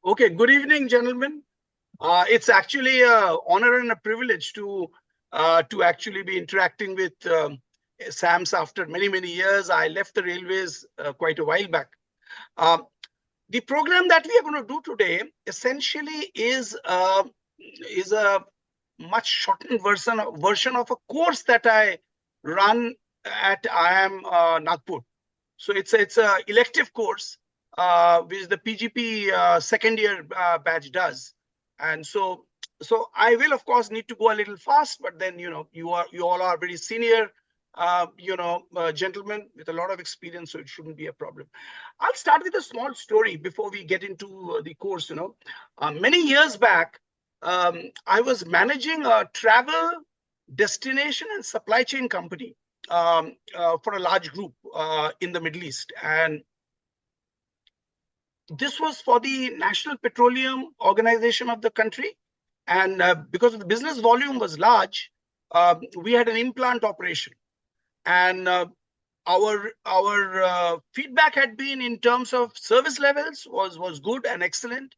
Okay, good evening, gentlemen. It's actually an honor and a privilege to actually be interacting with SAMS after many, many years. I left the railways quite a while back. Um, the program that we are going to do today essentially is a much shortened version of a course that I run at IIM Nagpur. So it's a elective course which the PGP second year batch does, and so I will of course need to go a little fast, but then you all are very senior gentlemen with a lot of experience, so it shouldn't be a problem. I'll start with a small story before we get into the course. Many years back, I was managing a travel destination and supply chain company for a large group in the Middle East. And this was for the National Petroleum Organization of the country. And because the business volume was large, we had an implant operation. And our feedback had been in terms of service levels was good and excellent.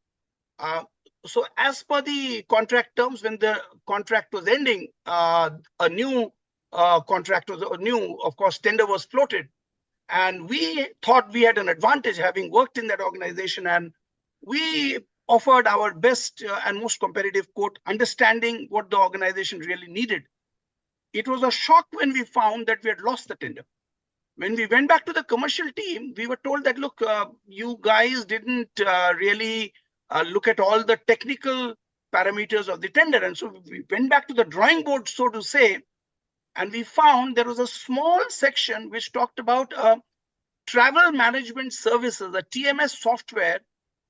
So as per the contract terms, when the contract was ending, a new of course, tender was floated. And we thought we had an advantage having worked in that organization. And we offered our best and most competitive quote, understanding what the organization really needed. It was a shock when we found that we had lost the tender. When we went back to the commercial team, we were told that, look, you guys didn't really look at all the technical parameters of the tender. And so we went back to the drawing board, so to say, and we found there was a small section which talked about travel management services, a TMS software,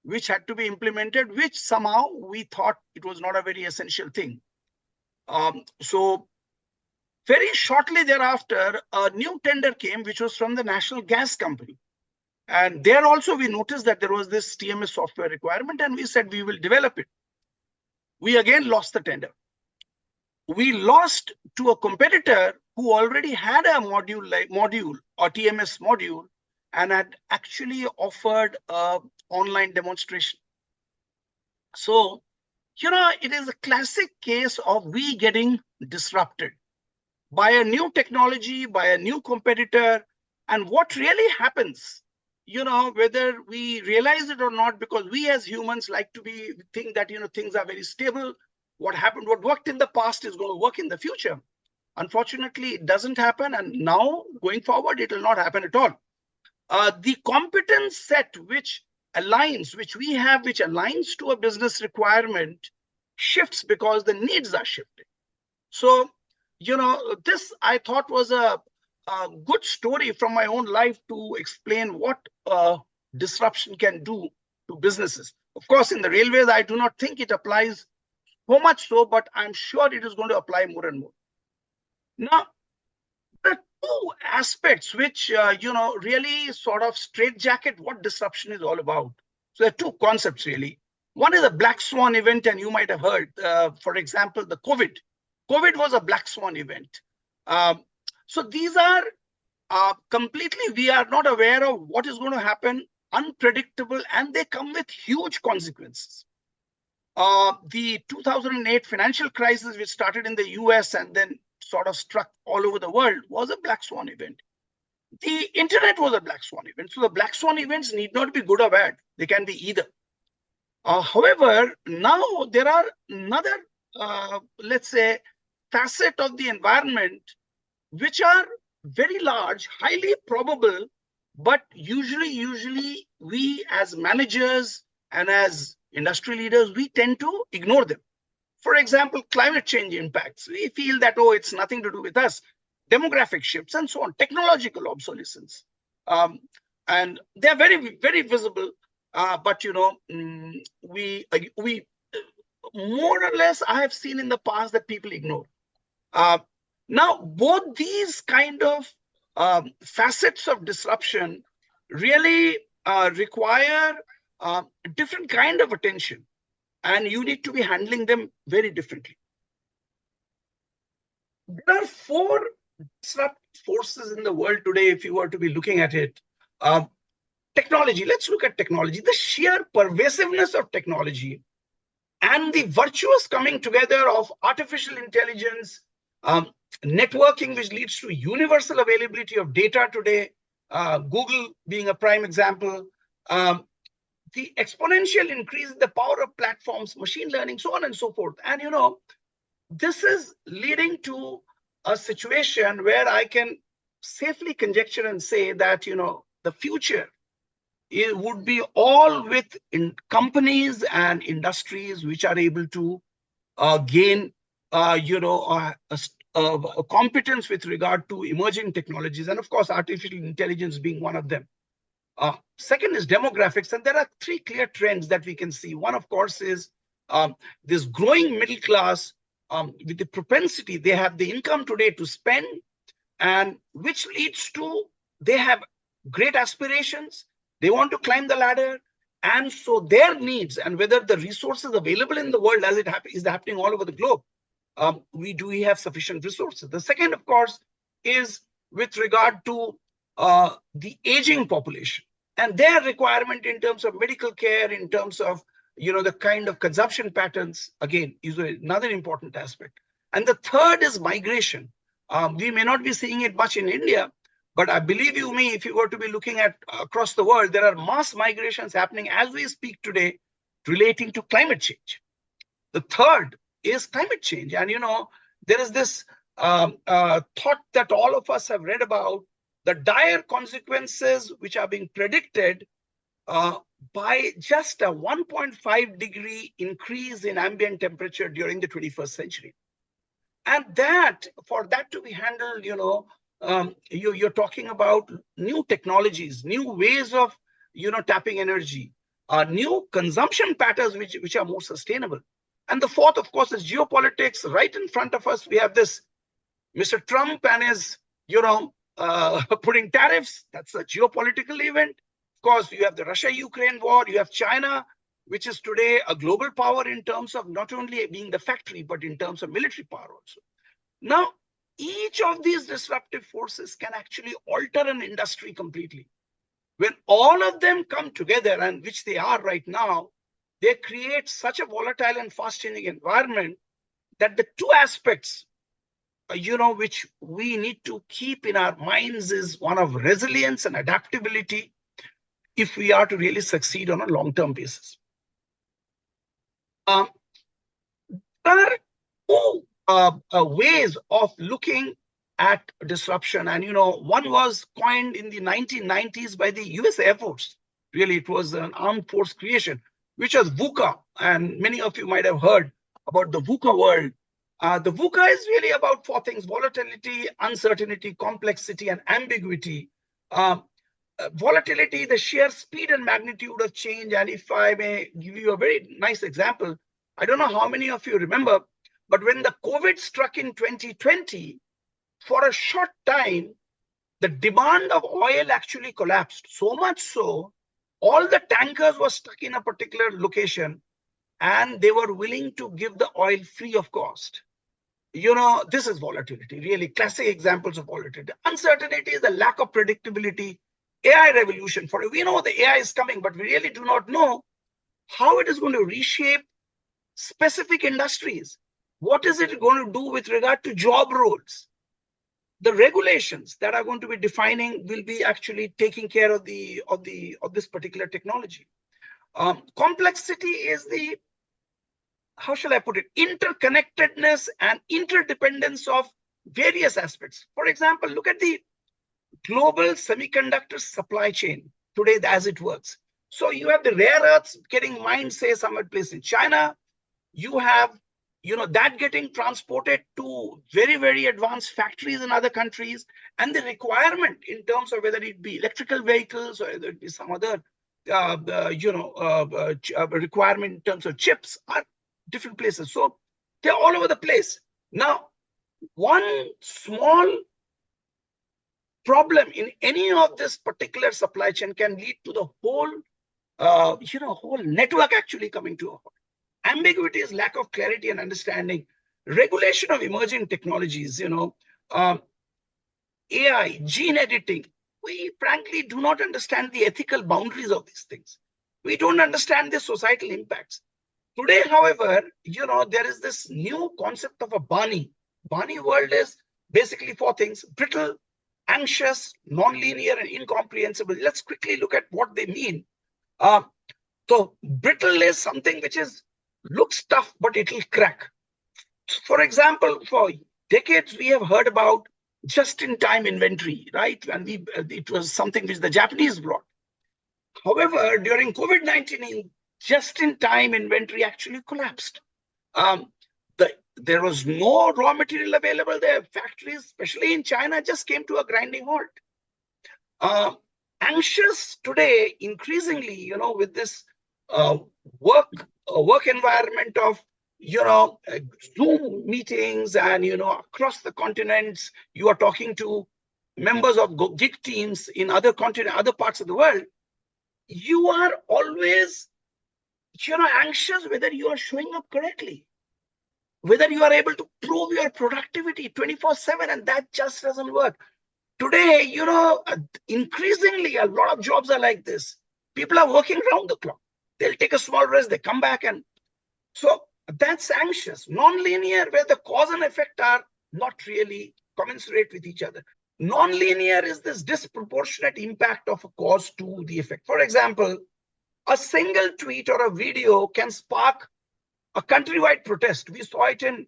which had to be implemented, which somehow we thought it was not a very essential thing. So very shortly thereafter, a new tender came, which was from the National Gas Company. And there also we noticed that there was this TMS software requirement, and we said we will develop it. We again lost the tender. We lost to a competitor who already had a module or TMS module and had actually offered an online demonstration. So, it is a classic case of we getting disrupted by a new technology, by a new competitor. And what really happens, whether we realize it or not, because we as humans like to think that, things are very stable. What worked in the past is going to work in the future. Unfortunately, it doesn't happen. And now going forward, it will not happen at all. The competence set which we have, which aligns to a business requirement, shifts because the needs are shifting. So, this I thought was a good story from my own life to explain what disruption can do to businesses. Of course, in the railways, I do not think it applies so much so, but I'm sure it is going to apply more and more. Now, there are two aspects which, really sort of straitjacket what disruption is all about. So there are two concepts, really. One is a black swan event, and you might have heard, for example, the COVID. COVID was a black swan event. So these are completely, we are not aware of what is going to happen, unpredictable, and they come with huge consequences. The 2008 financial crisis, which started in the US and then sort of struck all over the world, was a black swan event. The internet was a black swan event. So the black swan events need not be good or bad. They can be either. However, now there are another, let's say, facet of the environment, which are very large, highly probable, but usually we as managers and as industry leaders, we tend to ignore them. For example, climate change impacts. We feel that, it's nothing to do with us. Demographic shifts and so on, technological obsolescence. And they're very, very visible. But, we more or less, I have seen in the past that people ignore. Now, both these kind of facets of disruption really require different kind of attention, and you need to be handling them very differently. There are four disruptive forces in the world today, if you were to be looking at it. Technology, let's look at technology. The sheer pervasiveness of technology and the virtuous coming together of artificial intelligence, um, networking, which leads to universal availability of data today, Google being a prime example, um, the exponential increase in the power of platforms, machine learning, so on and so forth. And this is leading to a situation where I can safely conjecture and say that the future, it would be all with companies and industries which are able to gain a competence with regard to emerging technologies, and of course artificial intelligence being one of them. Second is demographics, and there are three clear trends that we can see. One, of course, is this growing middle class, with the propensity, they have the income today to spend, and which leads to they have great aspirations. They want to climb the ladder, and so their needs and whether the resources available in the world, as it is happening all over the globe, we have sufficient resources. The second, of course, is with regard to the aging population and their requirement in terms of medical care, in terms of the kind of consumption patterns, again, is another important aspect. And the third is migration. We may not be seeing it much in India, but I believe you me, if you were to be looking at across the world, there are mass migrations happening as we speak today relating to climate change. The third is climate change. And there is this thought that all of us have read about, the dire consequences which are being predicted by just a 1.5 degree increase in ambient temperature during the 21st century. And for that to be handled, you're talking about new technologies, new ways of tapping energy, new consumption patterns which are more sustainable. And the fourth, of course, is geopolitics. Right in front of us, we have this Mr. Trump and his, putting tariffs. That's a geopolitical event. Of course, you have the Russia-Ukraine war. You have China, which is today a global power in terms of not only being the factory, but in terms of military power also. Now, each of these disruptive forces can actually alter an industry completely. When all of them come together, and which they are right now, they create such a volatile and fast-changing environment that the two aspects, which we need to keep in our minds is one of resilience and adaptability if we are to really succeed on a long-term basis. There are two ways of looking at disruption. And, one was coined in the 1990s by the US Air Force. Really, it was an armed force creation, which was VUCA. And many of you might have heard about the VUCA world. The VUCA is really about four things: volatility, uncertainty, complexity, and ambiguity. Volatility, the sheer speed and magnitude of change. And if I may give you a very nice example, I don't know how many of you remember, but when the COVID struck in 2020, for a short time, the demand of oil actually collapsed. So much so, all the tankers were stuck in a particular location and they were willing to give the oil free of cost. This is volatility, really classic examples of volatility. Uncertainty is the lack of predictability. AI revolution, we know the AI is coming, but we really do not know how it is going to reshape specific industries. What is it going to do with regard to job roles? The regulations that are going to be defining will be actually taking care of this particular technology. Complexity is the, how shall I put it, interconnectedness and interdependence of various aspects. For example, look at the global semiconductor supply chain today as it works. So you have the rare earths getting mined, say, somewhere placed in China. You have, that getting transported to very, very advanced factories in other countries. And the requirement in terms of whether it be electrical vehicles or whether it be some other, requirement in terms of chips are different places. So they're all over the place. Now, one small problem in any of this particular supply chain can lead to the whole, whole network actually coming to a halt. Ambiguity is lack of clarity and understanding. Regulation of emerging technologies, AI, gene editing, we frankly do not understand the ethical boundaries of these things. We don't understand the societal impacts. Today, however, there is this new concept of a Barney. Barney world is basically four things: brittle, anxious, non-linear, and incomprehensible. Let's quickly look at what they mean. Uh, so brittle is something which looks tough, but it'll crack. For example, for decades, we have heard about just-in-time inventory, right? And it was something which the Japanese brought. However, during COVID-19, just-in-time inventory actually collapsed. Um, there was no raw material available there. Factories, especially in China, just came to a grinding halt. Anxious today, increasingly, with this uh, work environment of Zoom meetings, and across the continents, you are talking to members of gig teams in other parts of the world. You are always anxious whether you are showing up correctly, whether you are able to prove your productivity 24/7, and that just doesn't work. Today, increasingly, a lot of jobs are like this. People are working round the clock. They'll take a small rest, they come back, and so that's anxious. Non-linear, where the cause and effect are not really commensurate with each other. Non-linear is this disproportionate impact of a cause to the effect. For example, a single tweet or a video can spark a countrywide protest. We saw it in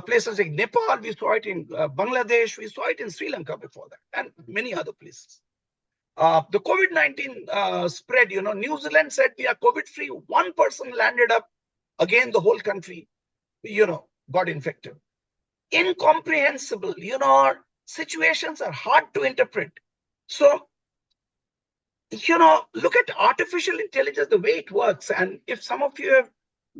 places like Nepal, we saw it in Bangladesh, we saw it in Sri Lanka before that, and many other places. The COVID-19 spread, New Zealand said we are COVID-free. One person landed up, again, the whole country, got infected. Incomprehensible, situations are hard to interpret. So, look at artificial intelligence, the way it works. And if some of you have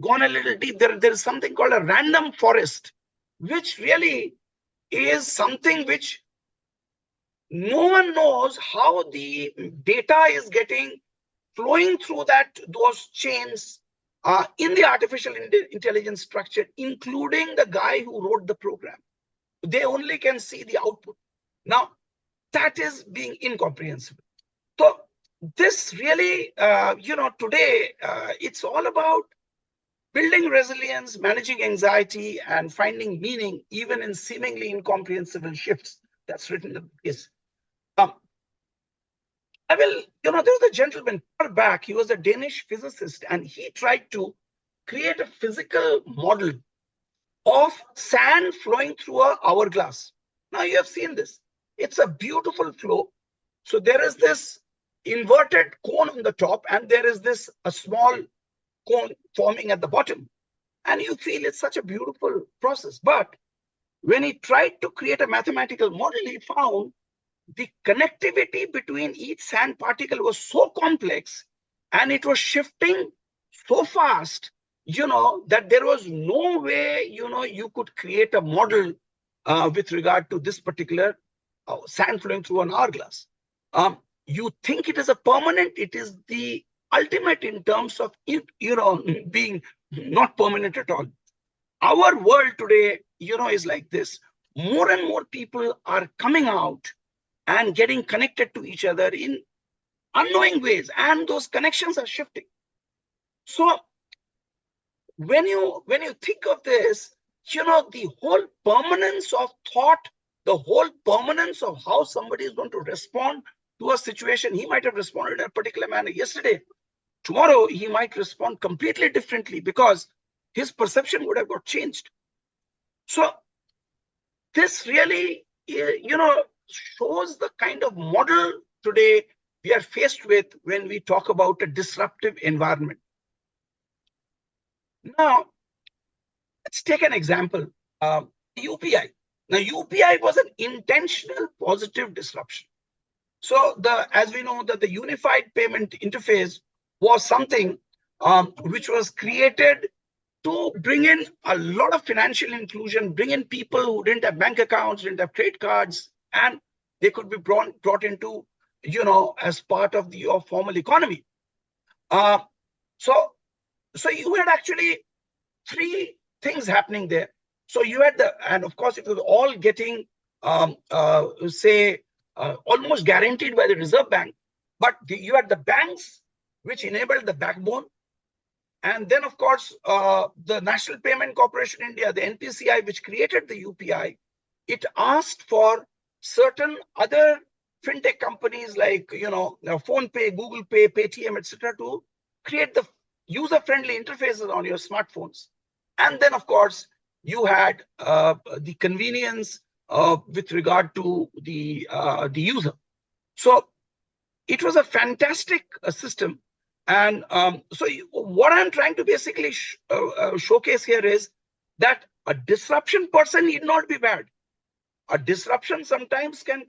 gone a little deep, there is something called a random forest, which really is something which no one knows how the data is flowing through those chains in the artificial intelligence structure, including the guy who wrote the program. They only can see the output. Now, that is being incomprehensible. So this really, today, it's all about building resilience, managing anxiety, and finding meaning even in seemingly incomprehensible shifts. That's written in the case. There was a gentleman far back. He was a Danish physicist, and he tried to create a physical model of sand flowing through an hourglass. Now you have seen this. It's a beautiful flow. So there is this inverted cone on the top, and there is a small cone forming at the bottom. And you feel it's such a beautiful process. But when he tried to create a mathematical model, he found the connectivity between each sand particle was so complex, and it was shifting so fast, that there was no way, you could create a model with regard to this particular sand flowing through an hourglass. You think it is a permanent, it is the ultimate in terms of, being not permanent at all. Our world today, is like this. More and more people are coming out and getting connected to each other in unknowing ways, and those connections are shifting. So when you think of this, the whole permanence of thought, the whole permanence of how somebody is going to respond to a situation. He might have responded in a particular manner yesterday. Tomorrow, he might respond completely differently because his perception would have got changed. So this really, shows the kind of model today we are faced with when we talk about a disruptive environment. Now, let's take an example. UPI. Now, UPI was an intentional positive disruption. So, as we know, that the unified payment interface was something which was created to bring in a lot of financial inclusion, bring in people who didn't have bank accounts, didn't have credit cards, and they could be brought into, as part of your formal economy. So you had actually three things happening there. So you had and of course, it was all getting, say, almost guaranteed by the Reserve Bank. But you had the banks which enabled the backbone. And then, of course, the National Payment Corporation India, the NPCI, which created the UPI, it asked for certain other fintech companies like, Phone Pay, Google Pay, Paytm, etc., to create the user-friendly interfaces on your smartphones. And then, of course, you had the convenience with regard to the user. So it was a fantastic system. And so what I'm trying to basically showcase here is that a disruption person need not be bad. A disruption sometimes can,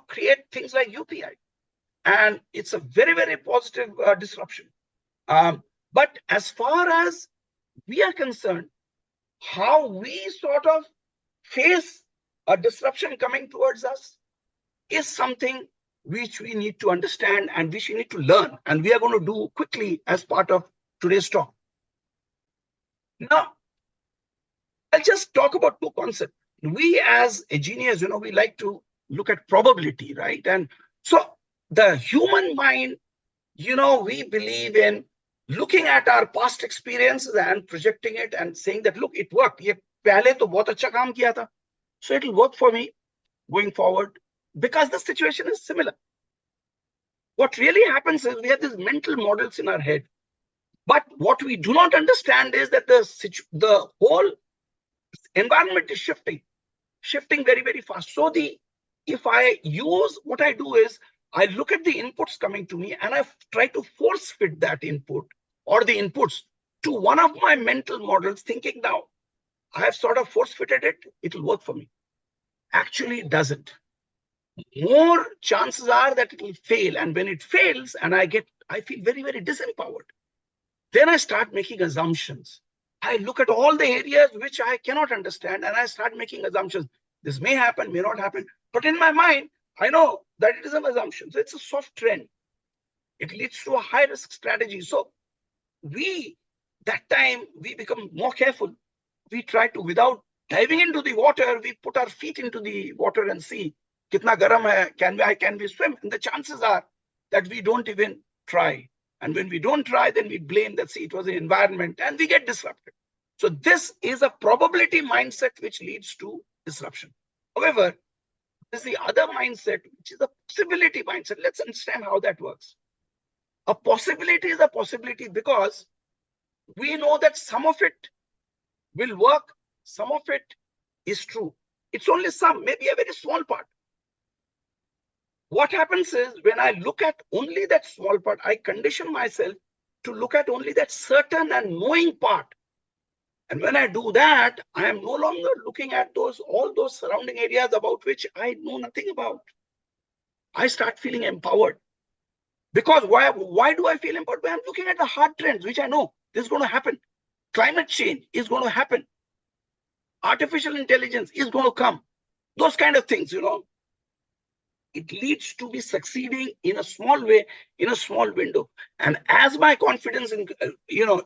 create things like UPI. And it's a very, very positive disruption. But as far as we are concerned, how we sort of face a disruption coming towards us is something which we need to understand and which we need to learn. And we are going to do quickly as part of today's talk. Now, I'll just talk about two concepts. We as engineers, we like to look at probability, right? And so the human mind, we believe in looking at our past experiences and projecting it and saying that, look, it worked. Ye pehle to bahut acha kaam kiya tha. So it'll work for me going forward because the situation is similar. What really happens is we have these mental models in our head. But what we do not understand is that the whole environment is shifting very, very fast. So if I use, what I do is I look at the inputs coming to me and I try to force fit that input or the inputs to one of my mental models, thinking now I have sort of force fitted it, it'll work for me. Actually, it doesn't. More chances are that it will fail. And when it fails and I feel very, very disempowered. Then I start making assumptions. I look at all the areas which I cannot understand and I start making assumptions. This may happen, may not happen. But in my mind, I know that it is an assumption. So it's a soft trend. It leads to a high risk strategy. So that time we become more careful. We try to, without diving into the water, we put our feet into the water and see, kitna garam hai, can we swim? And the chances are that we don't even try. And when we don't try, then we blame that, see, it was the environment and we get disrupted. So this is a probability mindset which leads to disruption. However, there's the other mindset, which is a possibility mindset. Let's understand how that works. A possibility is a possibility because we know that some of it will work, some of it is true. It's only some, maybe a very small part. What happens is when I look at only that small part, I condition myself to look at only that certain and knowing part. And when I do that, I am no longer looking at all those surrounding areas about which I know nothing about. I start feeling empowered. Because why do I feel empowered? When I'm looking at the hard trends, which I know this is going to happen. Climate change is going to happen. Artificial intelligence is going to come. Those kind of things, It leads to be succeeding in a small way, in a small window. And as my confidence,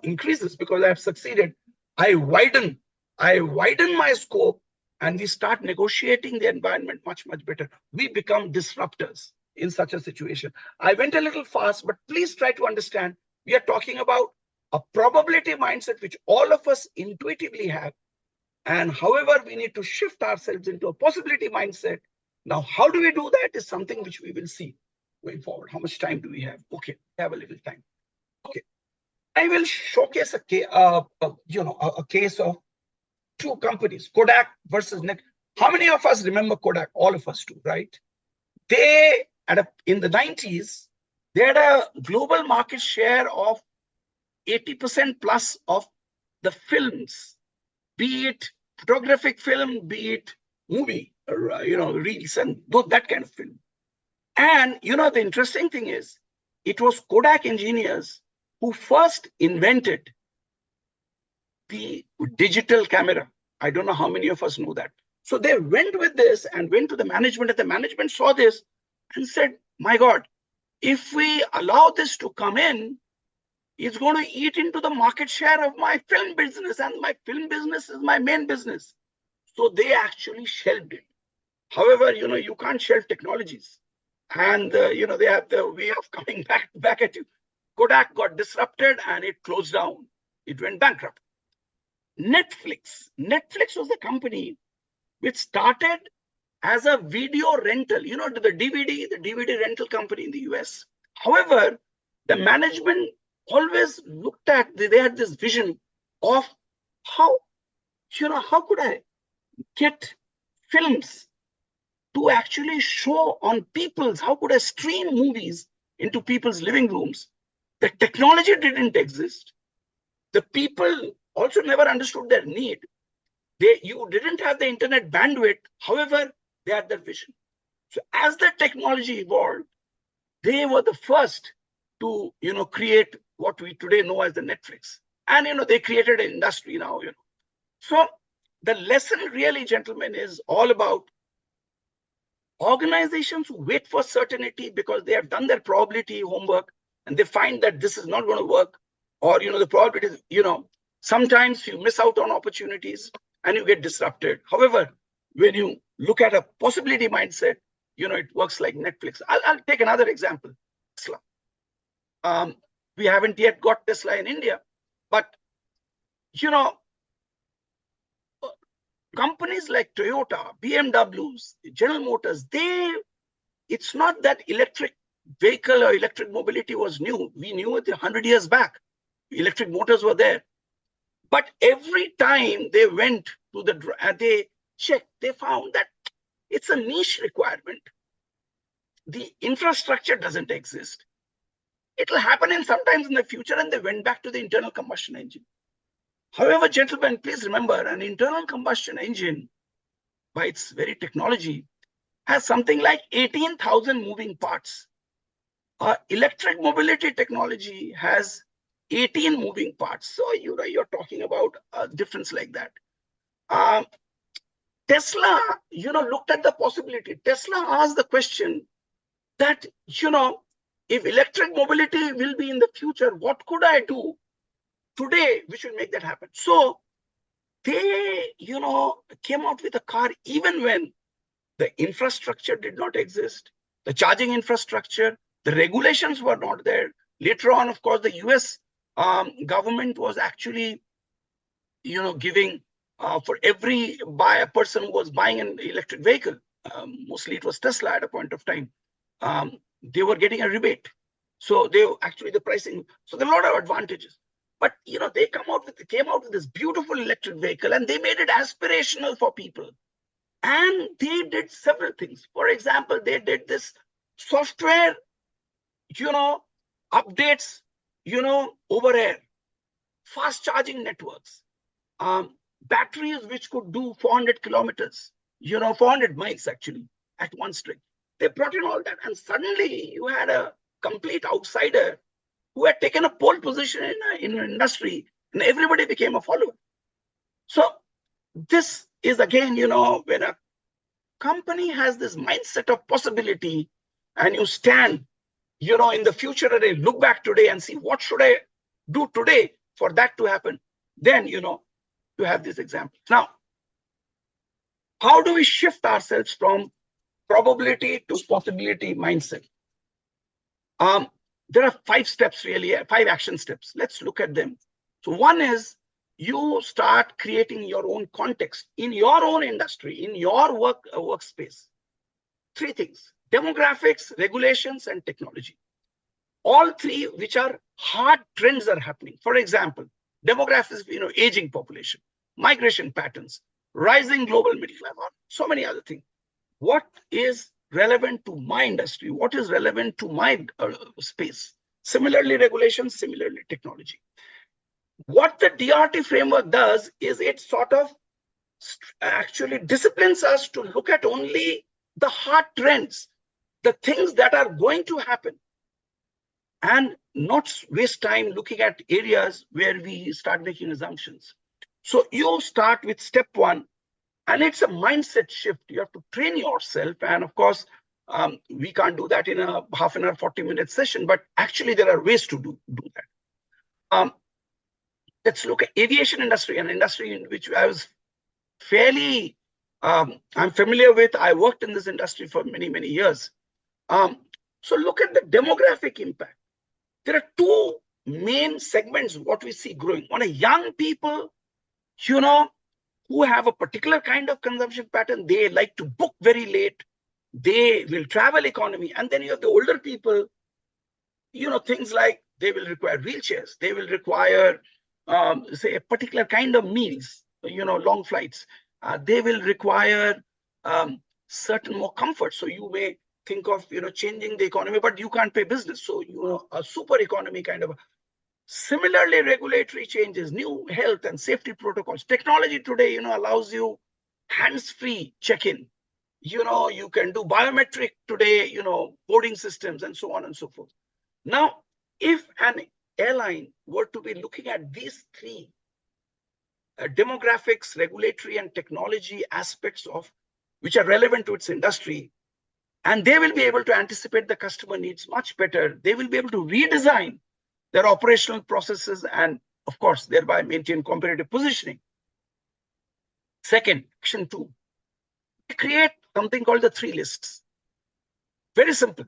increases because I have succeeded, I widen my scope and we start negotiating the environment much, much better. We become disruptors in such a situation. I went a little fast, but please try to understand. We are talking about a probability mindset, which all of us intuitively have. And however, we need to shift ourselves into a possibility mindset. Now, how do we do that is something which we will see going forward. How much time do we have? Okay, we have a little time. Okay, I will showcase a case of two companies, Kodak versus Nick. How many of us remember Kodak? All of us do, right? They, in the 90s, they had a global market share of 80% plus of the films, be it photographic film, be it movie, reels and that kind of film. And, the interesting thing is, it was Kodak engineers who first invented the digital camera. I don't know how many of us know that. So they went with this and went to the management, and the management saw this and said, my God, if we allow this to come in, it's going to eat into the market share of my film business, and my film business is my main business. So they actually shelved it. However, you can't shelve technologies. And, they have the way of coming back at you. Kodak got disrupted and it closed down. It went bankrupt. Netflix was the company which started as a video rental, the DVD rental company in the US. However, the management always looked at, they had this vision of how, how could I get films to actually show on how could I stream movies into people's living rooms? The technology didn't exist. The people also never understood their need. You didn't have the internet bandwidth. However, they had that vision. So as the technology evolved, they were the first to, create what we today know as the Netflix. And, they created an industry now, So the lesson really, gentlemen, is all about organizations who wait for certainty because they have done their probability homework and they find that this is not going to work, or, the probability is, sometimes you miss out on opportunities and you get disrupted. However, when you look at a possibility mindset, it works like Netflix. I'll take another example. Tesla. We haven't yet got Tesla in India, but, companies like Toyota, BMWs, General Motors, it's not that electric vehicle or electric mobility was new. We knew it 100 years back. Electric motors were there. But every time they went to they checked, they found that it's a niche requirement. The infrastructure doesn't exist. It'll happen sometimes in the future, and they went back to the internal combustion engine. However, gentlemen, please remember, an internal combustion engine, by its very technology, has something like 18,000 moving parts. Electric mobility technology has 18 moving parts. So, you're talking about a difference like that. Tesla, looked at the possibility. Tesla asked the question that, if electric mobility will be in the future, what could I do today which will make that happen? So they, came out with a car even when the infrastructure did not exist, the charging infrastructure, the regulations were not there. Later on, of course, the US government was actually, giving for every person who was buying an electric vehicle, mostly it was Tesla at a point of time, they were getting a rebate. So the pricing, so there are a lot of advantages. But, they came out with this beautiful electric vehicle and they made it aspirational for people. And they did several things. For example, they did this software, updates, over air, fast charging networks, batteries which could do 400 kilometers, 400 miles actually at one stretch. They brought in all that, and suddenly you had a complete outsider who had taken a pole position in an industry, and everybody became a follower. So this is again, when a company has this mindset of possibility and you stand, in the future and I look back today and see what should I do today for that to happen, then, you have this example. Now, how do we shift ourselves from probability to possibility mindset? There are 5 steps really, 5 action steps. Let's look at them. So one is you start creating your own context in your own industry, in your workspace. 3 things: demographics, regulations, and technology. All 3 which are hard trends are happening. For example, demographics, aging population, migration patterns, rising global middle class, so many other things. What is relevant to my industry? What is relevant to my space? Similarly, regulations, similarly, technology. What the DRT framework does is it sort of actually disciplines us to look at only the hard trends, the things that are going to happen, and not waste time looking at areas where we start making assumptions. So you start with step 1, and it's a mindset shift. You have to train yourself. And of course, we can't do that in a half an hour, 40-minute session, but actually there are ways to do that. Let's look at aviation industry, an industry in which I was fairly I'm familiar with. I worked in this industry for many, many years. So look at the demographic impact. There are two main segments what we see growing. One are young people, you know, who have a particular kind of consumption pattern. They like to book very late. They will travel economy. And then you have the older people, things like they will require wheelchairs. They will require, say, a particular kind of meals, long flights. They will require certain more comfort. So you may think of, changing the economy, but you can't pay business. So, a super economy kind of. Similarly, regulatory changes, new health and safety protocols. Technology today, allows you hands-free check-in. You can do biometric today, boarding systems and so on and so forth. Now, if an airline were to be looking at these three demographics, regulatory and technology aspects of which are relevant to its industry, and they will be able to anticipate the customer needs much better. They will be able to redesign their operational processes and, of course, thereby maintain competitive positioning. Second, action 2, we create something called the 3 lists. Very simple.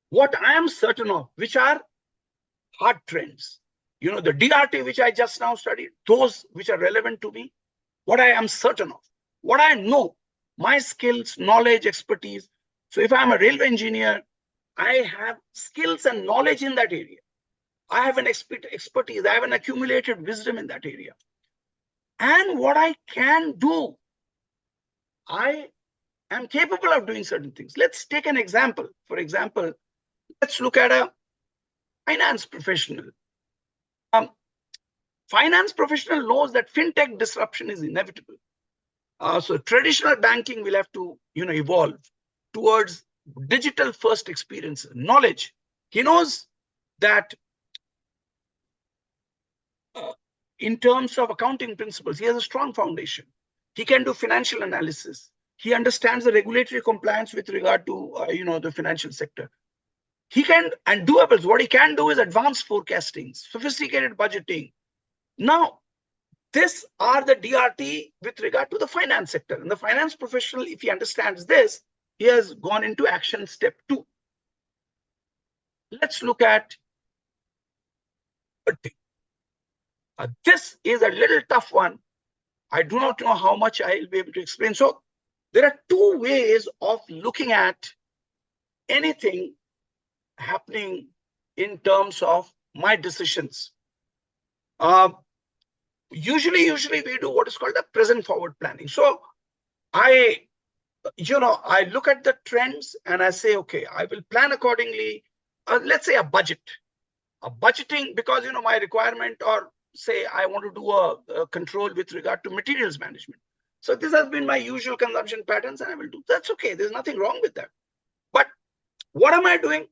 What I am certain of, which are hard trends, the DRT which I just now studied, those which are relevant to me, what I am certain of, what I know, my skills, knowledge, expertise. So if I'm a railway engineer, I have skills and knowledge in that area. I have an expertise. I have an accumulated wisdom in that area. And what I can do, I am capable of doing certain things. Let's take an example. For example, let's look at a finance professional. Finance professional knows that fintech disruption is inevitable. So traditional banking will have to, evolve towards digital first experience, knowledge. He knows that in terms of accounting principles, he has a strong foundation. He can do financial analysis. He understands the regulatory compliance with regard to, the financial sector. He can, and doables, what he can do is advanced forecasting, sophisticated budgeting. Now, these are the DRT with regard to the finance sector. And the finance professional, if he understands this, he has gone into action step 2. Let's look at this is a little tough one. I do not know how much I will be able to explain. So there are 2 ways of looking at anything happening in terms of my decisions. Usually we do what is called the present forward planning. So I look at the trends and I say, okay, I will plan accordingly. Let's say a budgeting, because, my requirement, or say I want to do a control with regard to materials management. So this has been my usual consumption patterns and I will do. That's okay. There's nothing wrong with that. But what am I doing?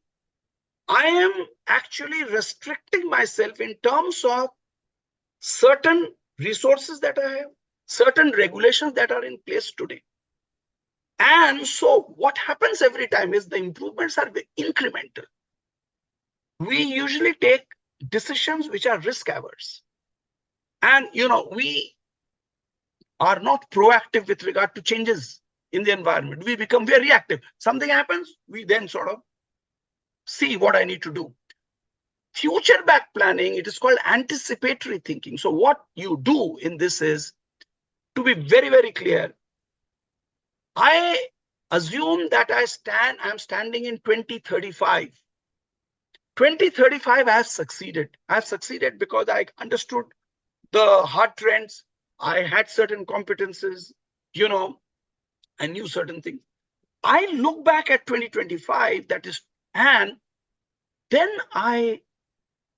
I am actually restricting myself in terms of certain resources that I have, certain regulations that are in place today. And so what happens every time is the improvements are incremental. We usually take decisions which are risk averse. And, we are not proactive with regard to changes in the environment. We become very reactive. Something happens, we then sort of see what I need to do. Future back planning, it is called anticipatory thinking. So what you do in this is, to be very, very clear, I assume that I'm standing in 2035. 2035, I have succeeded. I have succeeded because I understood the hard trends. I had certain competences, I knew certain things. I look back at 2025, and then I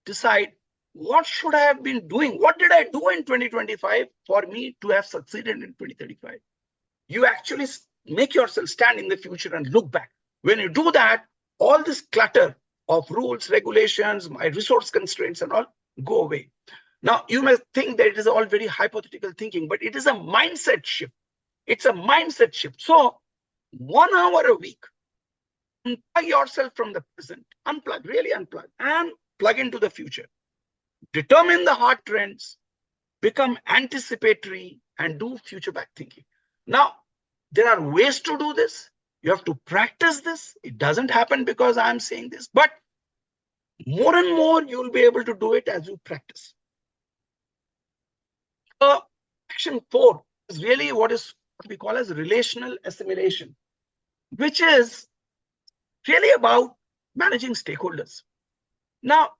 decide, what should I have been doing? What did I do in 2025 for me to have succeeded in 2035? You actually make yourself stand in the future and look back. When you do that, all this clutter of rules, regulations, my resource constraints and all go away. Now, you may think that it is all very hypothetical thinking, but it is a mindset shift. It's a mindset shift. So 1 hour a week, unplug yourself from the present, really unplug, and plug into the future. Determine the hard trends, become anticipatory, and do future back thinking. Now, there are ways to do this. You have to practice this. It doesn't happen because I'm saying this, but more and more you'll be able to do it as you practice. Action 4 is really what we call as relational assimilation, which is really about managing stakeholders. Now,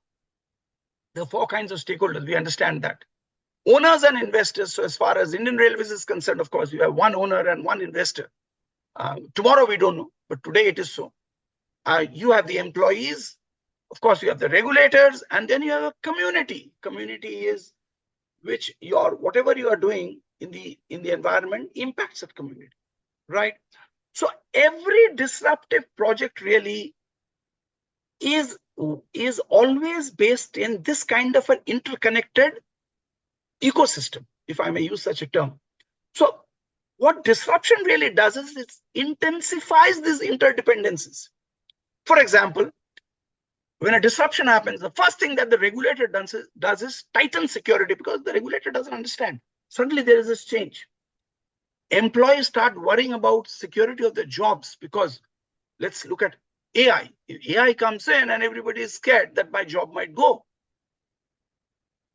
there are 4 kinds of stakeholders. We understand that. Owners and investors. So as far as Indian Railways is concerned, of course, you have one owner and one investor. Tomorrow we don't know, but today it is so. You have the employees, of course, you have the regulators, and then you have a community. Community is which whatever you are doing in the environment impacts that community, right? So every disruptive project really is always based in this kind of an interconnected ecosystem, if I may use such a term. So what disruption really does is it intensifies these interdependencies. For example, when a disruption happens, the first thing that the regulator does is tighten security, because the regulator doesn't understand. Suddenly there is this change. Employees start worrying about security of their jobs, because let's look at AI. If AI comes in and everybody is scared that my job might go.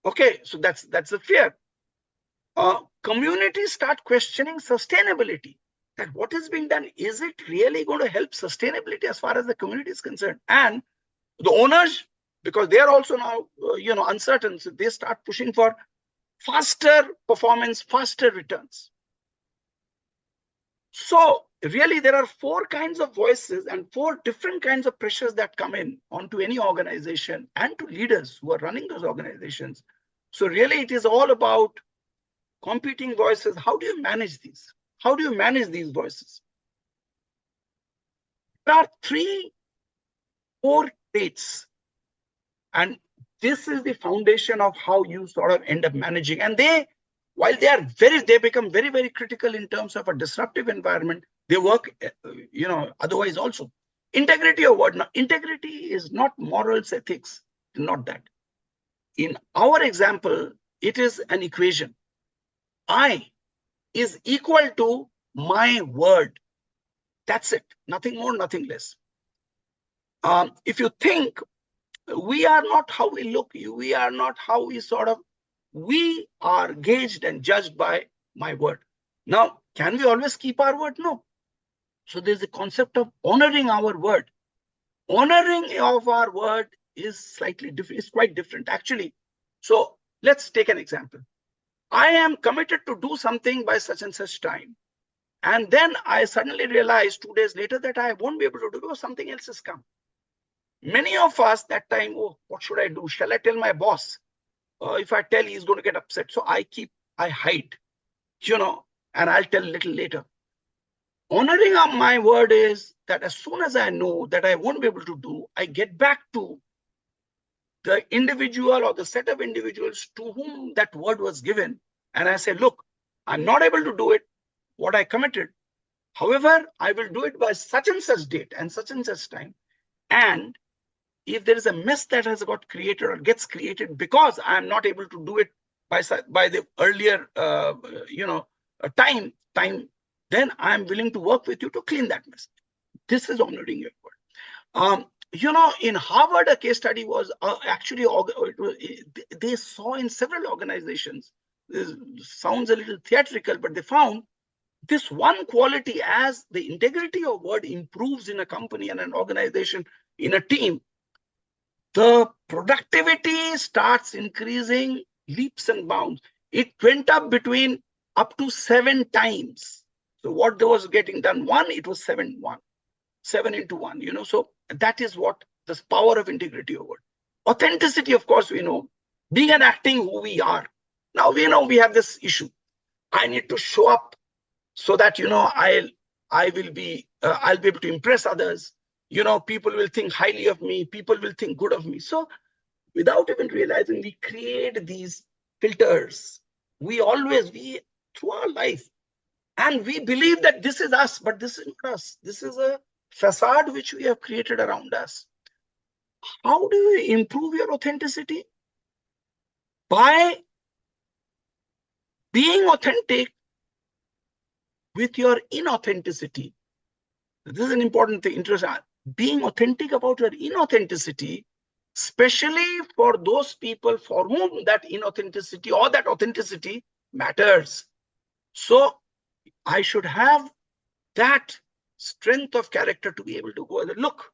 Okay, so that's the fear. Communities start questioning sustainability. That what is being done, is it really going to help sustainability as far as the community is concerned? And the owners, because they are also now uncertain, so they start pushing for faster performance, faster returns. So really there are 4 kinds of voices and 4 different kinds of pressures that come in onto any organization and to leaders who are running those organizations. So really it is all about competing voices. How do you manage these? How do you manage these voices? There are 3 core traits, and this is the foundation of how you sort of end up managing. And while they become very, very critical in terms of a disruptive environment, they work, otherwise also. Integrity of word. Now, integrity is not morals, ethics, not that. In our example, it is an equation. I is equal to my word. That's it. Nothing more, nothing less. If you think, we are not how we look, we are not how we are gauged and judged by my word. Now, can we always keep our word? No. So there's a concept of honoring our word. Honoring of our word is slightly different. It's quite different, actually. So let's take an example. I am committed to do something by such and such time. And then I suddenly realize 2 days later that I won't be able to do because something else has come. Many of us that time, oh, what should I do? Shall I tell my boss? If I tell, he's going to get upset. So I hide, and I'll tell a little later. Honoring of my word is that as soon as I know that I won't be able to do, I get back to the individual or the set of individuals to whom that word was given. And I say, look, I'm not able to do it, what I committed. However, I will do it by such and such date and such time. And if there is a mess that has got created or gets created because I'm not able to do it by the earlier, time, then I'm willing to work with you to clean that mess. This is honoring your word. In Harvard, a case study was actually, they saw in several organizations, this sounds a little theatrical, but they found this one quality, as the integrity of word improves in a company and an organization, in a team, the productivity starts increasing leaps and bounds. It went up to 7 times. So what was getting done, 1, it was 7 into 1, so that is what this power of integrity over. Authenticity, of course, we know, being and acting who we are. Now we know we have this issue. I need to show up so that, I'll be able to impress others. People will think highly of me. People will think good of me. So without even realizing, we create these filters. We through our life, and we believe that this is us, but this is not us. This is a facade which we have created around us. How do you improve your authenticity? By being authentic with your inauthenticity. This is an important thing. Being authentic about your inauthenticity, especially for those people for whom that inauthenticity or that authenticity matters. So I should have that strength of character to be able to go, look,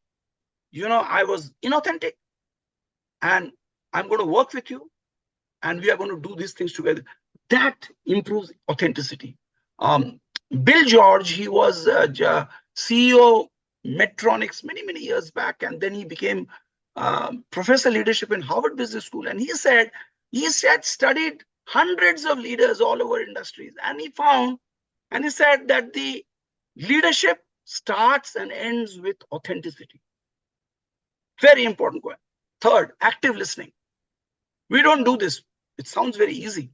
I was inauthentic and I'm going to work with you and we are going to do these things together. That improves authenticity. Bill George, he was CEO Medtronics many years back, and then he became professor leadership in Harvard Business School. And he said studied hundreds of leaders all over industries, and he said that the leadership starts and ends with authenticity. Very important point. Third, active listening. We don't do this. It sounds very easy.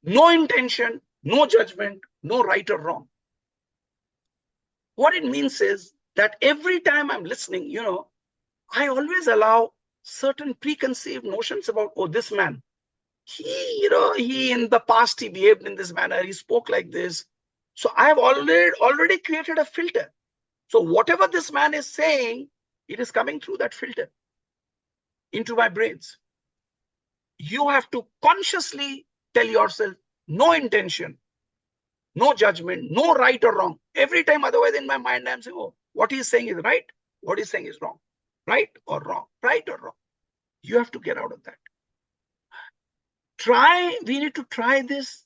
No intention, no judgment, no right or wrong. What it means is that every time I'm listening, I always allow certain preconceived notions about, oh, this man, he in the past, he behaved in this manner, he spoke like this. So I have already created a filter. So whatever this man is saying, it is coming through that filter into my brains. You have to consciously tell yourself, no intention, no judgment, no right or wrong. Every time, otherwise in my mind, I'm saying, oh, what he's saying is right, what he's saying is wrong. Right or wrong, right or wrong. You have to get out of that. We need to try this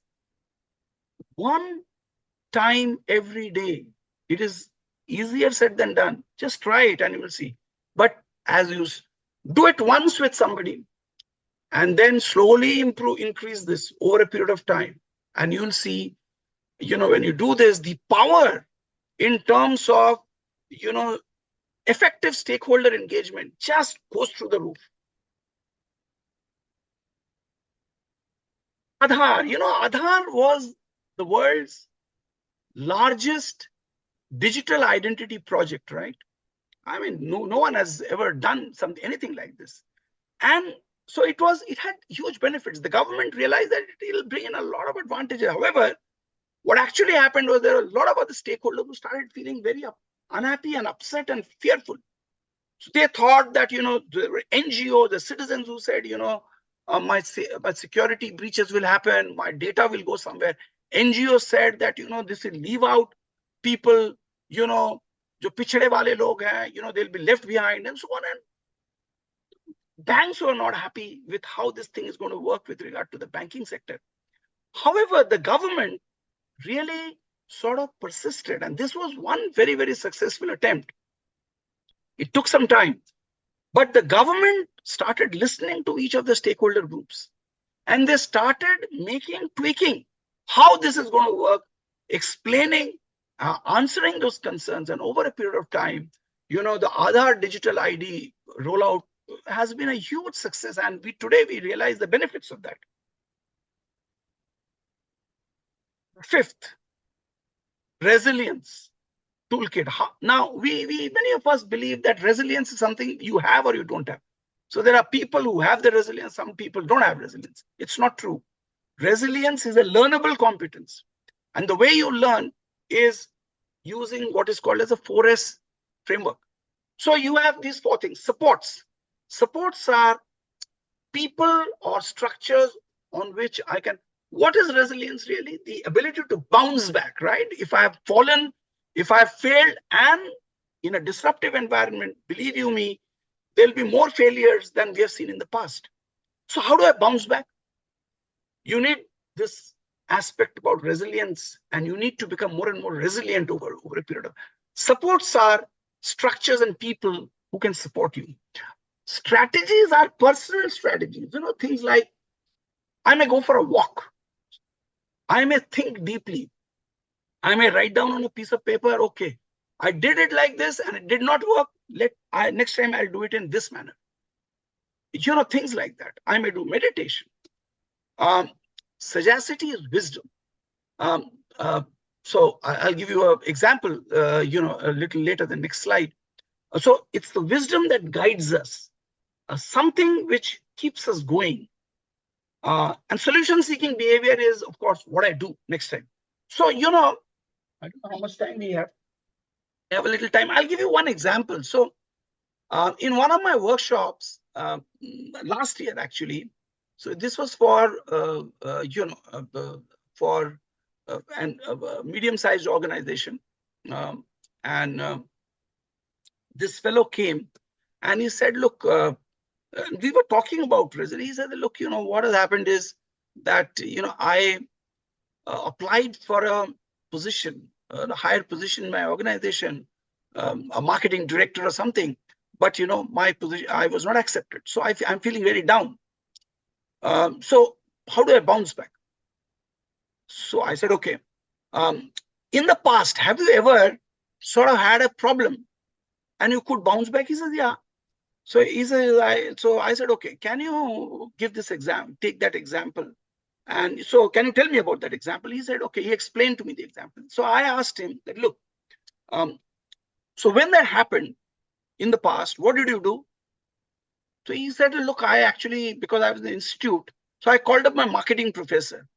one time every day. It is easier said than done. Just try it and you will see. But as you do it once with somebody and then slowly increase this over a period of time, and you'll see, when you do this, the power in terms of, effective stakeholder engagement just goes through the roof. Aadhaar was the world's largest digital identity project, right? I mean, no one has ever done anything like this. And so it had huge benefits. The government realized that it'll bring in a lot of advantages. However, what actually happened was there were a lot of other stakeholders who started feeling very unhappy and upset and fearful. So they thought that, the NGO, the citizens who said, my security breaches will happen, my data will go somewhere. NGO said that, this will leave out people, jo pichhade wale log hain, they'll be left behind and so on. And banks were not happy with how this thing is going to work with regard to the banking sector. However, the government really sort of persisted. And this was one very, very successful attempt. It took some time, but the government started listening to each of the stakeholder groups and they started tweaking how this is going to work, explaining, answering those concerns. And over a period of time, the Aadhaar digital ID rollout has been a huge success. And today we realize the benefits of that. Fifth, resilience toolkit. Now, many of us believe that resilience is something you have or you don't have. So there are people who have the resilience, some people don't have resilience. It's not true. Resilience is a learnable competence. And the way you learn is using what is called as a 4S framework. So you have these 4 things. Supports. Supports are people or structures on which I can. What is resilience really? The ability to bounce back, right? If I have fallen, if I have failed, and in a disruptive environment, believe you me, there'll be more failures than we have seen in the past. So how do I bounce back? You need this aspect about resilience, and you need to become more and more resilient over a period of. Supports are structures and people who can support you. Strategies are personal strategies. Things like I may go for a walk. I may think deeply. I may write down on a piece of paper, okay, I did it like this and it did not work. Next time I'll do it in this manner. Things like that. I may do meditation. Sagacity is wisdom. So I'll give you an example, a little later, the next slide. So it's the wisdom that guides us, something which keeps us going. And solution-seeking behavior is, of course, what I do next time. So, I don't know how much time we have. We have a little time. I'll give you one example. So in one of my workshops last year, actually, so this was for, for a medium-sized organization. And this fellow came and he said, look, we were talking about prison. He said, look, what has happened is that, I applied for a position, a higher position in my organization, a marketing director or something. But, my position, I was not accepted. So I'm feeling very down. So how do I bounce back? So I said, okay, in the past, have you ever sort of had a problem and you could bounce back? He says, yeah. So he says, I said, okay, can you give this exam, take that example? And so can you tell me about that example? He said, okay, he explained to me the example. So I asked him that, look, so when that happened in the past, what did you do? So he said, look, I actually, because I was in the institute, so I called up my marketing professor.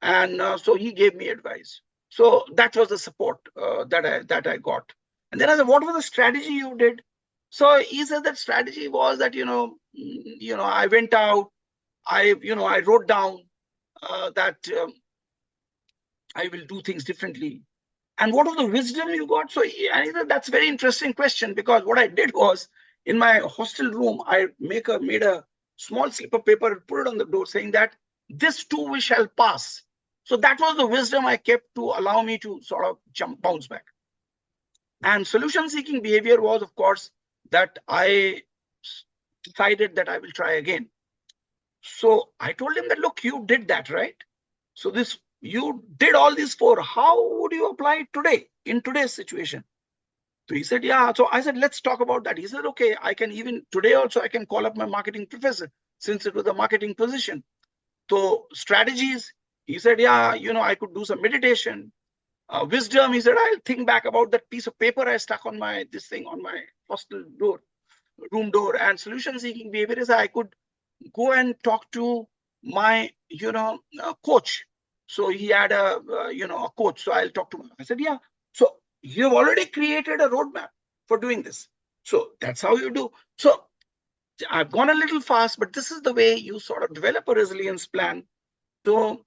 And so he gave me advice. So that was the support that I got. And then I said, what was the strategy you did? So he said that strategy was that, I went out, I wrote down that I will do things differently. And what was the wisdom you got? So and he said, that's a very interesting question, because what I did was, in my hostel room, I made a small slip of paper and put it on the door saying that this too we shall pass. So that was the wisdom I kept to allow me to sort of bounce back. And solution-seeking behavior was, of course, that I decided that I will try again. So I told him that, look, you did that, right? So you did all this for, how would you apply it today, in today's situation? So he said, yeah. So I said, let's talk about that. He said, okay, I can even today also, I can call up my marketing professor, since it was a marketing position. So strategies, he said, yeah, I could do some meditation. Wisdom, he said, I'll think back about that piece of paper I stuck on my hostel room door. And solution seeking behavior is I could go and talk to my, coach. So he had a coach. So I'll talk to him. I said, yeah. So you've already created a roadmap for doing this. So that's how you do. So I've gone a little fast, but this is the way you sort of develop a resilience plan. So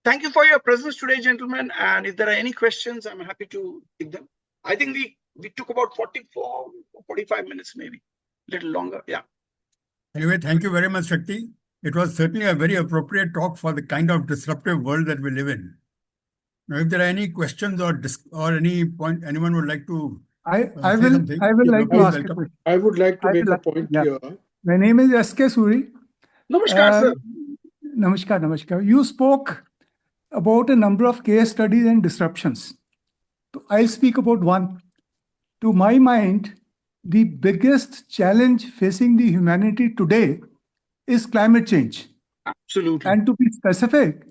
thank you for your presence today, gentlemen. And if there are any questions, I'm happy to take them. I think we took about 45 minutes, maybe a little longer. Yeah. Anyway, thank you very much, Shakti. It was certainly a very appropriate talk for the kind of disruptive world that we live in. Now, if there are any questions or any point anyone would like to I would like to ask a question. I would like to make a point here. My name is S.K. Suri. Namaskar, sir. Namaskar. You spoke about a number of case studies and disruptions. So I'll speak about one. To my mind, the biggest challenge facing the humanity today is climate change. Absolutely. And to be specific,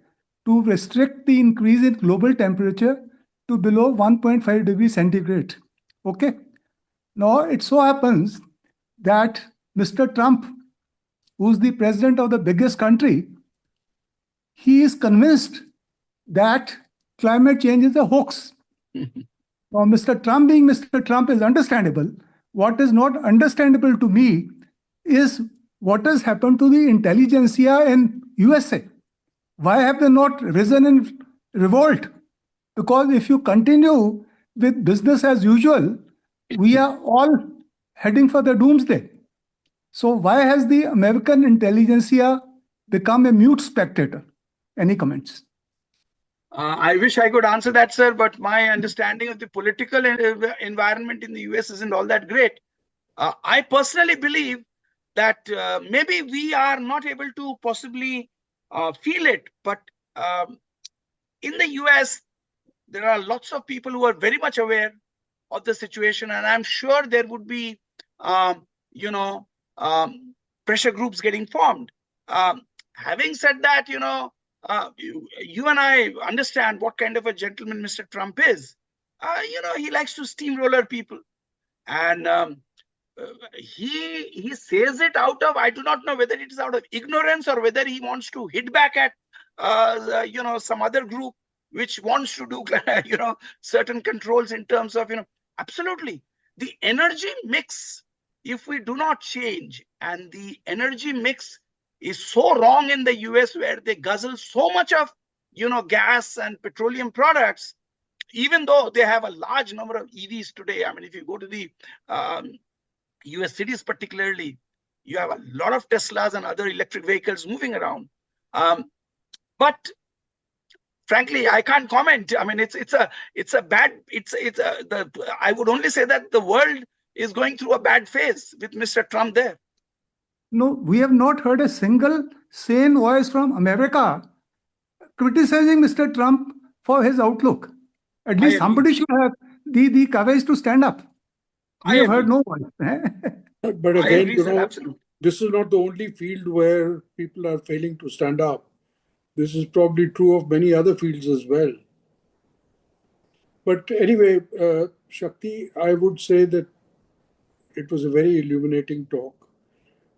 to restrict the increase in global temperature to below 1.5 degrees centigrade. Okay. Now, it so happens that Mr. Trump, who's the president of the biggest country, he is convinced that climate change is a hoax. Now, Mr. Trump being Mr. Trump is understandable. What is not understandable to me is what has happened to the intelligentsia in USA. Why have they not risen in revolt? Because if you continue with business as usual, we are all heading for the doomsday. So why has the American intelligentsia become a mute spectator? Any comments? I wish I could answer that, sir, but my understanding of the political environment in the US isn't all that great. I personally believe that maybe we are not able to possibly feel it, but in the US, there are lots of people who are very much aware of the situation, and I'm sure there would be, pressure groups getting formed. Having said that, you and I understand what kind of a gentleman Mr. Trump is. He likes to steamroller people, and he says it out of, I do not know whether it is out of ignorance or whether he wants to hit back at some other group. which wants to do, certain controls in terms of, absolutely. The energy mix, if we do not change, and the energy mix is so wrong in the US, where they guzzle so much of, gas and petroleum products, even though they have a large number of EVs today. I mean, if you go to the US cities particularly, you have a lot of Teslas and other electric vehicles moving around. But frankly, I can't comment. I mean, I would only say that the world is going through a bad phase with Mr. Trump there. No, we have not heard a single sane voice from America criticizing Mr. Trump for his outlook. At least somebody should have the courage to stand up. We have heard no voice. But I again, agree, sir, absolutely. this is not the only field where people are failing to stand up. This is probably true of many other fields as well. But anyway, Shakti, I would say that it was a very illuminating talk.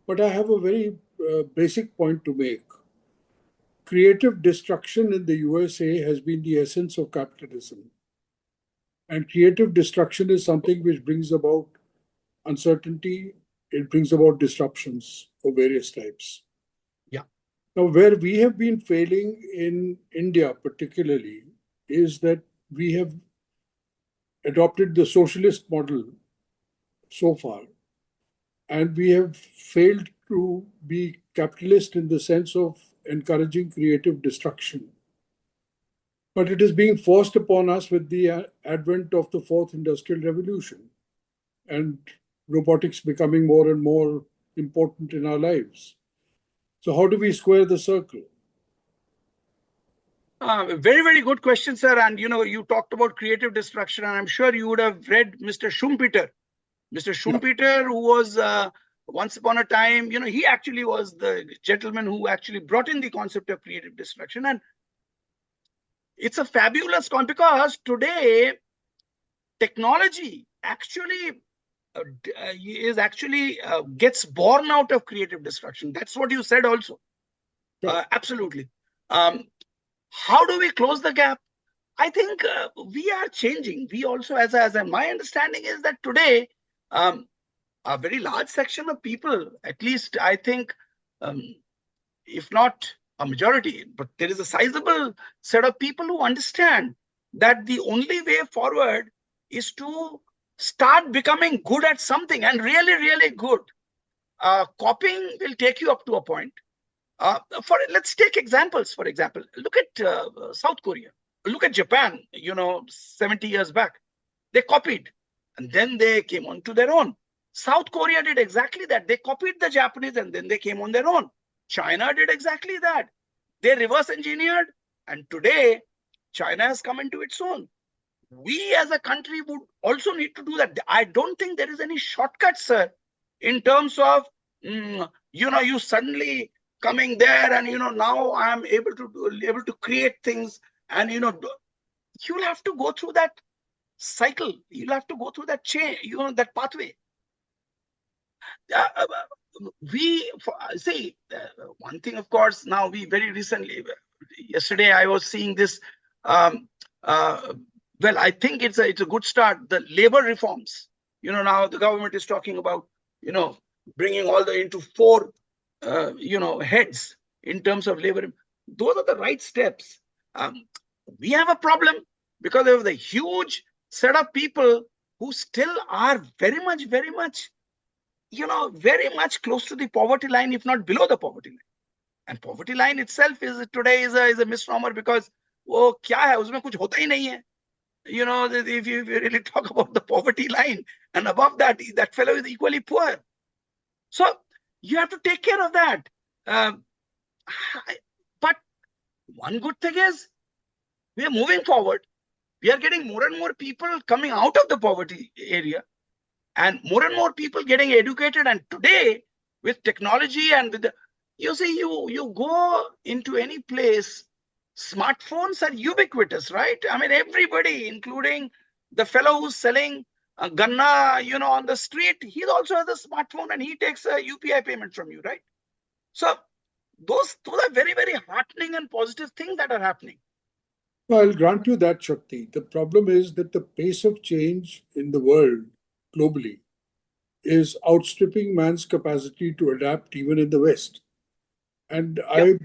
But I have a very basic point to make. Creative destruction in the USA has been the essence of capitalism. And creative destruction is something which brings about uncertainty, it brings about disruptions of various types. Yeah. Now, where we have been failing in India particularly is that we have adopted the socialist model so far, and we have failed to be capitalist in the sense of encouraging creative destruction. But it is being forced upon us with the advent of the fourth industrial revolution and robotics becoming more and more important in our lives. So how do we square the circle? Very, very good question, sir. And, you talked about creative destruction, and I'm sure you would have read Mr. Schumpeter. Mr. Schumpeter, who was once upon a time, he actually was the gentleman who actually brought in the concept of creative destruction. And it's a fabulous concept, because today technology actually gets born out of creative destruction. That's what you said also. Absolutely. How do we close the gap? I think we are changing. We also, as my understanding is that today, a very large section of people, at least I think, if not a majority, but there is a sizable set of people who understand that the only way forward is to start becoming good at something, and really, really good. Copying will take you up to a point. Let's take examples. For example, look at South Korea. Look at Japan. 70 years back, they copied, and then they came on to their own. South Korea did exactly that. They copied the Japanese, and then they came on their own. China did exactly that. They reverse engineered, and today China has come into its own. We as a country would also need to do that. I don't think there is any shortcut, sir, in terms of, you suddenly coming there and, now I am able to create things, and, you'll have to go through that cycle. You'll have to go through that chain, that pathway. One thing, of course, now we very recently, yesterday I was seeing this, well, I think it's a good start. The labor reforms, now the government is talking about, bringing all into 4, heads in terms of labor. Those are the right steps. We have a problem because of the huge set of people who still are very much, very much close to the poverty line, if not below the poverty line. And poverty line itself is a misnomer, because वो क्या है, उसमें कुछ होता ही नहीं है. If you really talk about the poverty line, and above that, that fellow is equally poor. So you have to take care of that. But one good thing is, we are moving forward. We are getting more and more people coming out of the poverty area, and more people getting educated. And today, with technology and with you go into any place, smartphones are ubiquitous, right? I mean, everybody, including the fellow who's selling ganna, on the street, he also has a smartphone, and he takes a UPI payment from you, right? So those are very, very heartening and positive things that are happening. No, I'll grant you that, Shakti. The problem is that the pace of change in the world globally is outstripping man's capacity to adapt even in the West. And Yeah.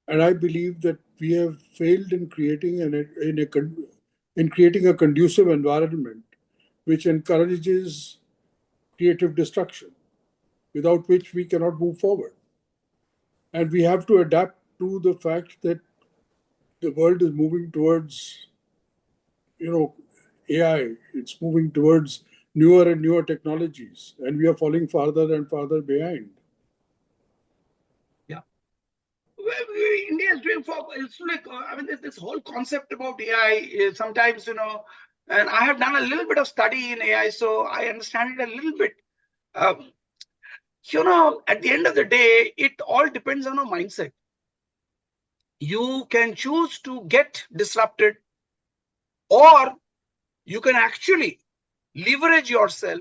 I believe that we have failed in creating in creating a conducive environment which encourages creative destruction, without which we cannot move forward. And we have to adapt to the fact that the world is moving towards, you know, AI. It's moving towards newer and newer technologies, and we are falling farther and farther behind. Yeah. Well, India is doing for, it's like, I mean, this whole concept about AI is sometimes, and I have done a little bit of study in AI, so I understand it a little bit. Um, at the end of the day, it all depends on a mindset. You can choose to get disrupted, or you can actually leverage yourself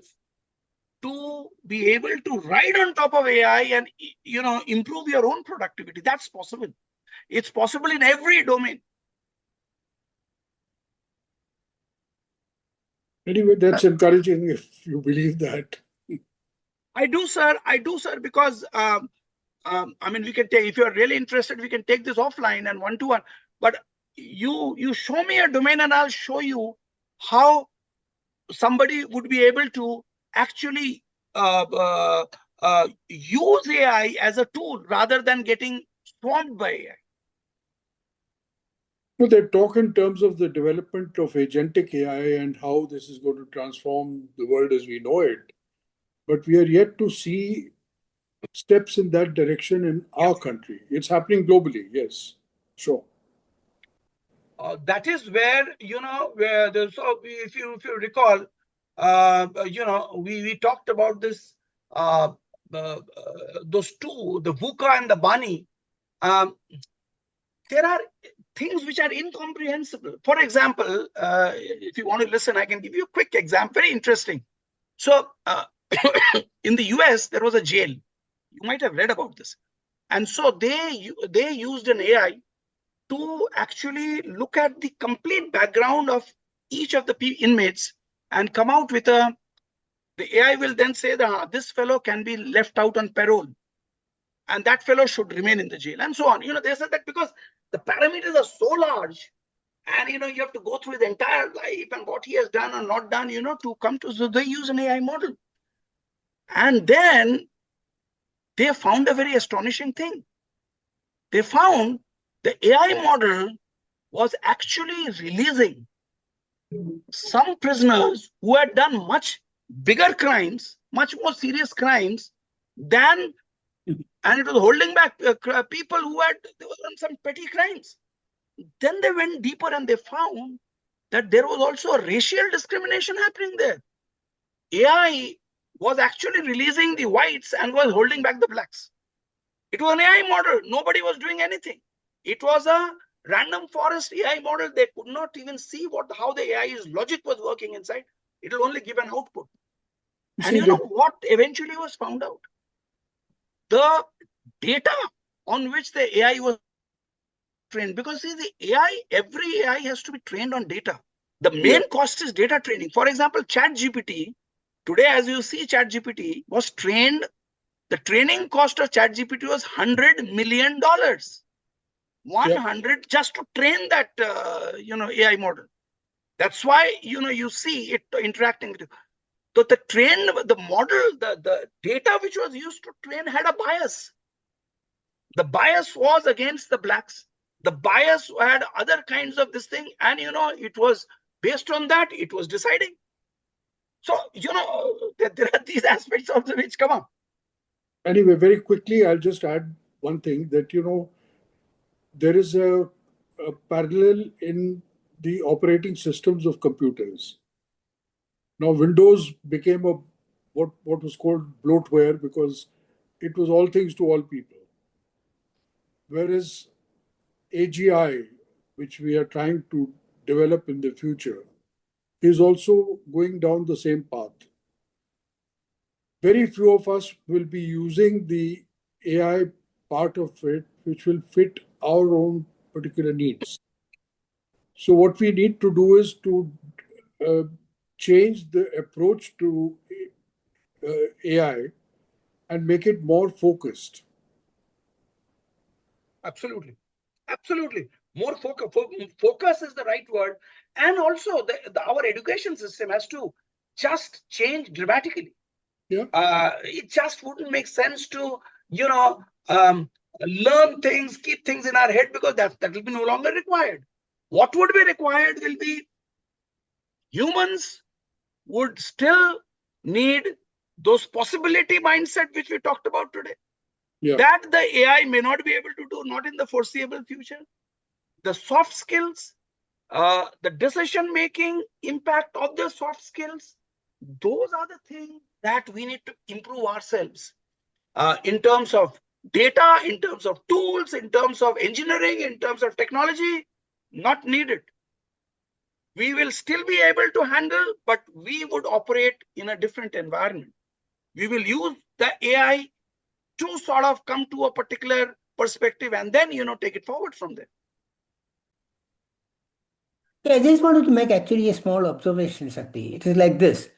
to be able to ride on top of AI and improve your own productivity. That's possible. It's possible in every domain. Anyway, that's encouraging if you believe that. I do, sir, because I mean, we can take, if you're really interested, we can take this offline and one-to-one. But you show me a domain and I'll show you how somebody would be able to actually use AI as a tool rather than getting swamped by AI. No, they talk in terms of the development of agentic AI and how this is going to transform the world as we know it. But we are yet to see steps in that direction in our country. It's happening globally, yes, sure. That is where where there's, so if you recall, we talked about this, those two, the VUCA and the Bani. Um, there are things which are incomprehensible. For example, if you want to listen, I can give you a quick example, very interesting. So in the US, there was a jail. You might have read about this. And so they used an AI to actually look at the complete background of each of the inmates and come out with the AI will then say that this fellow can be left out on parole and that fellow should remain in the jail and so on. They said that because the parameters are so large and, you have to go through his entire life and what he has done or not done, to come to, so they use an AI model. And then they found a very astonishing thing. They found the AI model was actually releasing some prisoners who had done much bigger crimes, much more serious crimes than, and it was holding back people who had done some petty crimes. Then they went deeper and they found that there was also a racial discrimination happening there. AI was actually releasing the whites and was holding back the blacks. It was an AI model. Nobody was doing anything. It was a random forest AI model. They could not even see how the AI's logic was working inside. It will only give an output. And you know what eventually was found out? The data on which the AI was trained, because see, the AI, every AI has to be trained on data. The main cost is data training. For example, ChatGPT, today, as you see, ChatGPT was trained. The training cost of ChatGPT was $100 million. 100 just to train that AI model. That's why you see it interacting with you. So the model, the data which was used to train had a bias. The bias was against the blacks. The bias had other kinds of this thing, and it was based on that it was deciding. So there are these aspects also which come up. Anyway, very quickly, I'll just add one thing that there is a parallel in the operating systems of computers. Now, Windows became what was called bloatware because it was all things to all people. Whereas AGI, which we are trying to develop in the future, is also going down the same path. Very few of us will be using the AI part of it, which will fit our own particular needs. So what we need to do is to change the approach to AI and make it more focused. Absolutely. Absolutely. More focus is the right word. And also our education system has to just change dramatically. Yeah. It just wouldn't make sense to, learn things, keep things in our head, because that will be no longer required. What would be required will be humans would still need those possibility mindset which we talked about today. Yeah. That the AI may not be able to do, not in the foreseeable future. The soft skills, the decision making impact of the soft skills, those are the things that we need to improve ourselves in terms of data, in terms of tools, in terms of engineering, in terms of technology. Not needed. We will still be able to handle, but we would operate in a different environment. We will use the AI to sort of come to a particular perspective and then, take it forward from there. Yeah, I just wanted to make actually a small observation, Shakti. It is like this,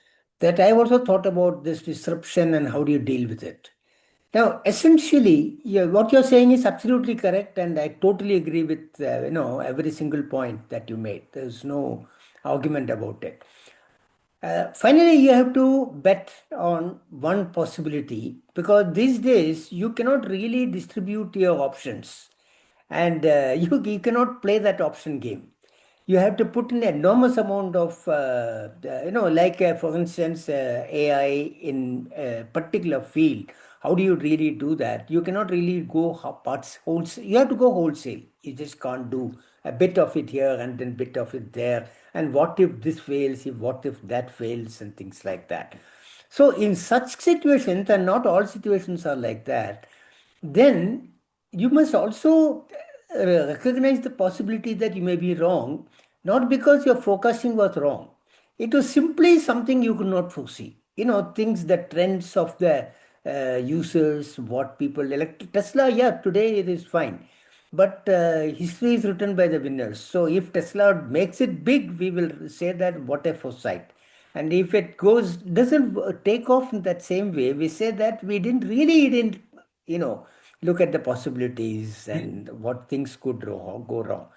that I also thought about this disruption and how do you deal with it. Now, essentially, yeah, what you're saying is absolutely correct, and I totally agree with every single point that you made. There's no argument about it. Finally, you have to bet on one possibility, because these days you cannot really distribute your options, and you cannot play that option game. You have to put in enormous amount of like for instance AI in a particular field. How do you really do that? You cannot really go parts wholesale. You have to go wholesale. You just can't do a bit of it here and then bit of it there, and what if this fails, if what if that fails, and things like that. So in such situations, and not all situations are like that, then you must also recognize the possibility that you may be wrong, not because your forecasting was wrong. It was simply something you could not foresee. Things, the trends of the users, what people elect. Tesla, yeah, today it is fine. But history is written by the winners. So if Tesla makes it big, we will say that what a foresight. And if it doesn't take off in that same way, we say that we didn't look at the possibilities and what things could go wrong.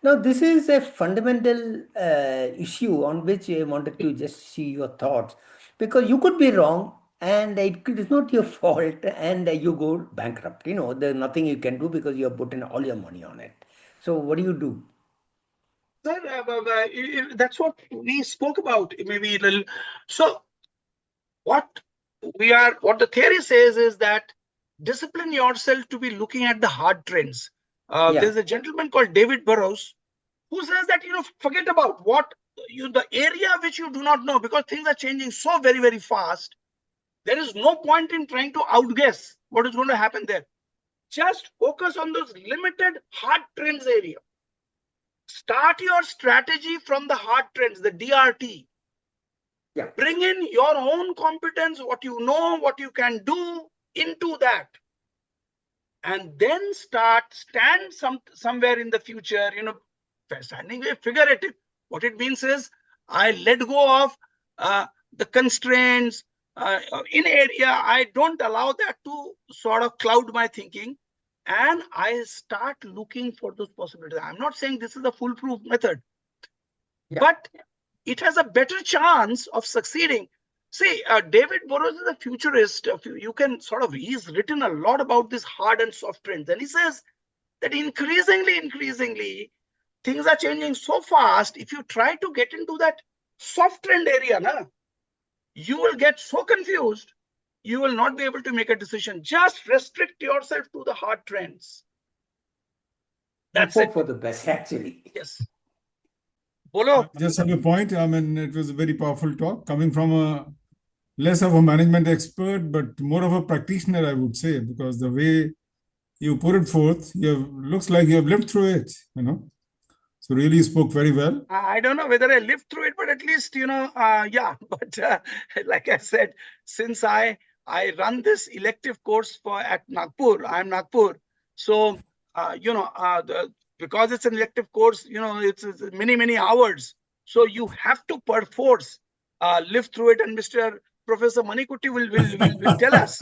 Now, this is a fundamental issue on which I wanted to just see your thoughts, because you could be wrong and it's not your fault, and you go bankrupt. There's nothing you can do because you have put in all your money on it. So what do you do? Sir, that's what we spoke about maybe a little. So what the theory says is that discipline yourself to be looking at the hard trends. Yeah. There's a gentleman called David Burrows who says that, forget about the area which you do not know, because things are changing so very, very fast. There is no point in trying to outguess what is going to happen there. Just focus on those limited hard trends area. Start your strategy from the hard trends, the DRT. Yeah. Bring in your own competence, what you know, what you can do into that. And then stand somewhere in the future, standing figurative. What it means is I let go of the constraints in area. I don't allow that to sort of cloud my thinking. And I start looking for those possibilities. I'm not saying this is a foolproof method, but it has a better chance of succeeding. See, David Burrows is a futurist. You can sort of, he's written a lot about this hard and soft trends. And he says that increasingly, things are changing so fast. If you try to get into that soft trend area, you will get so confused. You will not be able to make a decision. Just restrict yourself to the hard trends. That's hope it. for the best, actually. Yes. Bolo. Just on your point, I mean, it was a very powerful talk coming from a less of a management expert, but more of a practitioner, I would say, because the way you put it forth, looks like you have lived through it, So really you spoke very well. I don't know whether I lived through it, but at least, yeah. But like I said, since I run this elective course at Nagpur, I'm Nagpur. So, because it's an elective course, it's many hours. So you have to perforce live through it. And Mr. Professor Manikutti will tell us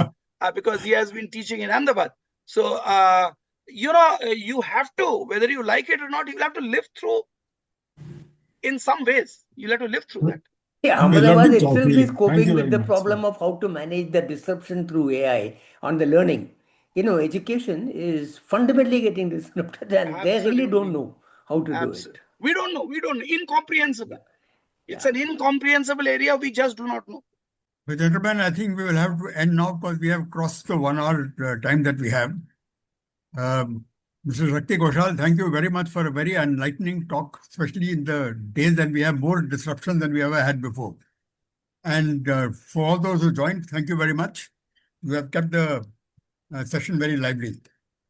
because he has been teaching in Ahmedabad. So, you have to, whether you like it or not, you have to live through in some ways. You'll have to live through that. Yeah, We love Ahmedabad to talk, itself really. is Thank coping you with very the much. problem of how to manage the disruption through AI on the learning. Education is fundamentally getting disrupted, and they really don't Absolutely. know how to do Absolutely. it. We don't know. Incomprehensible. Yeah. It's an incomprehensible area. We just do not know. So, gentlemen, I think we will have to end now because we have crossed the 1 hour time that we have. Mr. Shakti Ghosal, thank you very much for a very enlightening talk, especially in the days that we have more disruption than we ever had before. And for all those who joined, thank you very much. You have kept the session very lively.